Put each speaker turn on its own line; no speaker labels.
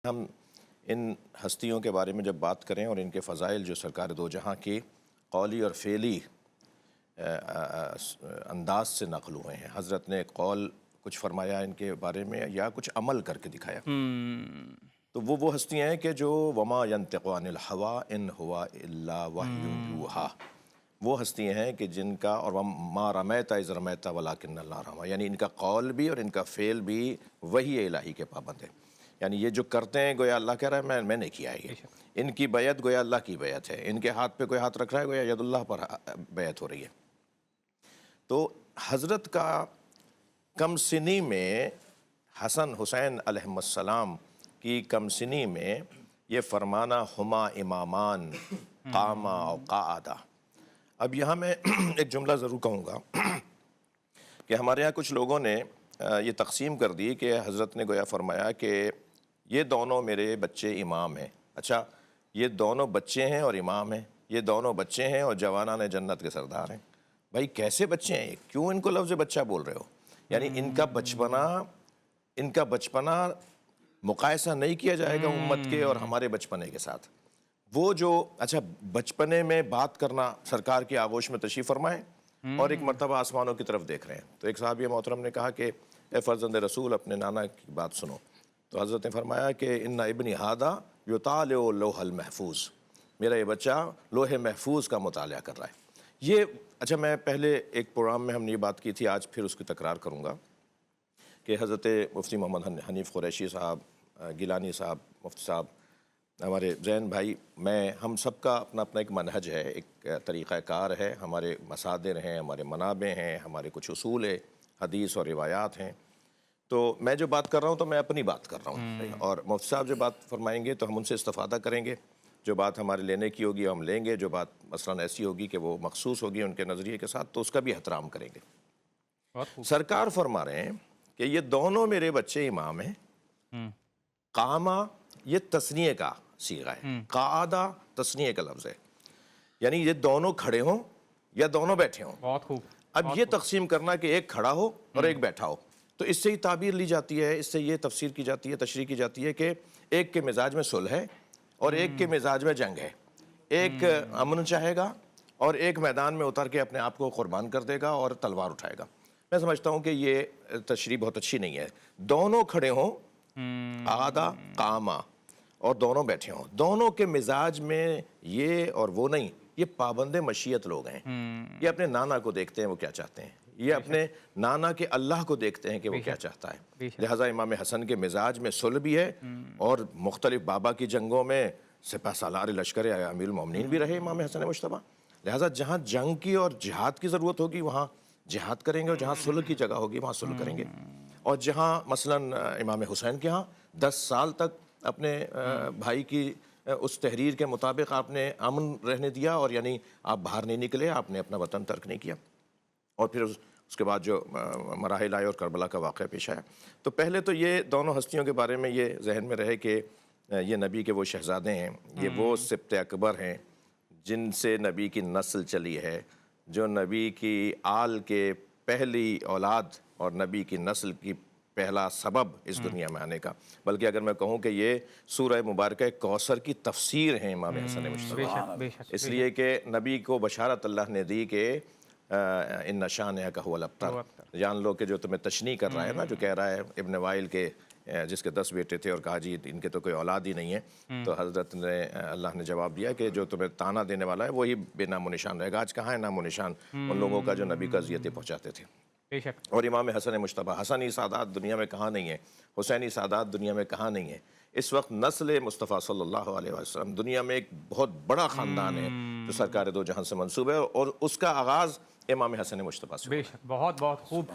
ہم ان ہستیوں کے بارے میں جب بات کریں اور ان کے فضائل جو سرکار دو جہاں کے قولی اور فعلی انداز سے نقل ہوئے ہیں، حضرت نے قول کچھ فرمایا ان کے بارے میں یا کچھ عمل کر کے دکھایا، تو وہ ہستیاں ہیں کہ جو وما ینطق عن الہویٰ ان ہوا الا وحی یوحیٰ، وہ ہستیاں ہیں کہ جن کا اور ما رمیت اذ رمیت ولکن اللہ رمی، یعنی ان کا قول بھی اور ان کا فعل بھی وحی الہی کے پابند ہے. یعنی یہ جو کرتے ہیں گویا اللہ کہہ رہا ہے میں نے کیا ہے، یہ ان کی بیعت گویا اللہ کی بیعت ہے، ان کے ہاتھ پہ کوئی ہاتھ رکھ رہا ہے گویا ید اللہ پر بیعت ہو رہی ہے. تو حضرت کا کم سنی میں حسن حسین علیہم السلام کی کم سنی میں یہ فرمانا ہما امامان قاما و قعدا. اب یہاں میں ایک جملہ ضرور کہوں گا کہ ہمارے یہاں کچھ لوگوں نے یہ تقسیم کر دی کہ حضرت نے گویا فرمایا کہ یہ دونوں میرے بچے امام ہیں. اچھا، یہ دونوں بچے ہیں اور امام ہیں، یہ دونوں بچے ہیں اور جوانان جنت کے سردار ہیں. بھائی کیسے بچے ہیں، کیوں ان کو لفظ بچہ بول رہے ہو؟ یعنی ان کا بچپنا مقایسہ نہیں کیا جائے گا امت کے اور ہمارے بچپنے کے ساتھ. وہ جو اچھا بچپنے میں بات کرنا، سرکار کی آغوش میں تشریف فرمائیں اور ایک مرتبہ آسمانوں کی طرف دیکھ رہے ہیں، تو ایک صحابی محترم نے کہا کہ اے فرزند رسول اپنے نانا کی بات سنو. تو حضرت نے فرمایا کہ ان ابنی ھذا یطالع اللوح المحفوظ، میرا یہ بچہ لوح محفوظ کا مطالعہ کر رہا ہے. یہ اچھا، میں پہلے ایک پروگرام میں ہم نے یہ بات کی تھی، آج پھر اس کی تکرار کروں گا کہ حضرت مفتی محمد حنیف قریشی صاحب، گیلانی صاحب، مفتی صاحب، ہمارے زین بھائی، ہم سب کا اپنا اپنا ایک منہج ہے، ایک طریقہ کار ہے، ہمارے مصادر ہیں، ہمارے منابع ہیں، ہمارے کچھ اصول ہیں، حدیث اور روایات ہیں. تو میں جو بات کر رہا ہوں تو میں اپنی بات کر رہا ہوں، اور مفتی صاحب جو بات فرمائیں گے تو ہم ان سے استفادہ کریں گے. جو بات ہمارے لینے کی ہوگی ہم لیں گے، جو بات مثلاً ایسی ہوگی کہ وہ مخصوص ہوگی ان کے نظریے کے ساتھ تو اس کا بھی احترام کریں گے. سرکار فرما رہے ہیں کہ یہ دونوں میرے بچے امام ہیں. قاما یہ تثنیہ کا صیغہ ہے، قعدہ تثنیہ کا لفظ ہے، یعنی یہ دونوں کھڑے ہوں یا دونوں بیٹھے ہوں.
بہت خوب.
اب یہ تقسیم کرنا کہ ایک کھڑا ہو اور ایک بیٹھا ہو، تو اس سے ہی تعبیر لی جاتی ہے، اس سے یہ تفسیر کی جاتی ہے، تشریح کی جاتی ہے کہ ایک کے مزاج میں صلح ہے اور ایک کے مزاج میں جنگ ہے. ایک امن چاہے گا اور ایک میدان میں اتر کے اپنے آپ کو قربان کر دے گا اور تلوار اٹھائے گا. میں سمجھتا ہوں کہ یہ تشریح بہت اچھی نہیں ہے. دونوں کھڑے ہوں، قعدہ قاما، اور دونوں بیٹھے ہوں، دونوں کے مزاج میں یہ اور وہ نہیں. یہ پابند مشیت لوگ ہیں، یہ اپنے نانا کو دیکھتے ہیں وہ کیا چاہتے ہیں، یہ اپنے نانا کے اللہ کو دیکھتے ہیں کہ وہ کیا چاہتا ہے. لہٰذا امام حسن کے مزاج میں صلح بھی ہے اور مختلف بابا کی جنگوں میں سپہ سالار لشکر امیر المومنین بھی رہے امام حسن مجتبیٰ. لہٰذا جہاں جنگ کی اور جہاد کی ضرورت ہوگی وہاں جہاد کریں گے، اور جہاں صلح کی جگہ ہوگی وہاں صلح کریں گے. اور جہاں مثلاً امام حسین کے ہاں 10 سال تک اپنے بھائی کی اس تحریر کے مطابق آپ نے امن رہنے دیا، اور یعنی آپ باہر نہیں نکلے، آپ نے اپنا وطن ترک نہیں کیا. اور پھر اس کے بعد جو مراحل آئے اور کربلا کا واقعہ پیش آیا. تو پہلے تو یہ دونوں ہستیوں کے بارے میں یہ ذہن میں رہے کہ یہ نبی کے وہ شہزادے ہیں، یہ وہ سبط اکبر ہیں جن سے نبی کی نسل چلی ہے، جو نبی کی آل کے پہلی اولاد اور نبی کی نسل کی پہلا سبب اس دنیا میں آنے کا. بلکہ اگر میں کہوں کہ یہ سورہ مبارکہ کوثر کی تفسیر ہیں امام حسن مجتبیٰ، اس لیے کہ نبی کو بشارت اللہ نے دی کہ ان شانئک ھو الابتر، جان لو کہ جو تمہیں تشنیع کر رہا ہے نا، جو کہہ رہا ہے ابن وائل کے جس کے 10 بیٹے تھے اور کہا جی ان کے تو کوئی اولاد ہی نہیں ہے، تو حضرت نے اللہ نے جواب دیا کہ جو تمہیں تانا دینے والا ہے وہی بے نام و نشان رہے گا. آج کہاں ہے نام و نشان ان لوگوں کا جو نبی کو اذیتیں پہنچاتے تھے. اور امام حسن مجتبیٰ، حسنی سادات دنیا میں کہاں نہیں ہے، حسینی سادات دنیا میں کہاں نہیں ہے. اس وقت نسل مصطفیٰ صلی اللہ علیہ وسلم دنیا میں ایک بہت بڑا خاندان ہے جو سرکار دو جہاں سے منسوب ہے، اور اس کا آغاز امام حسن مجتبیٰ سے.
بے شک، بہت بہت خوب.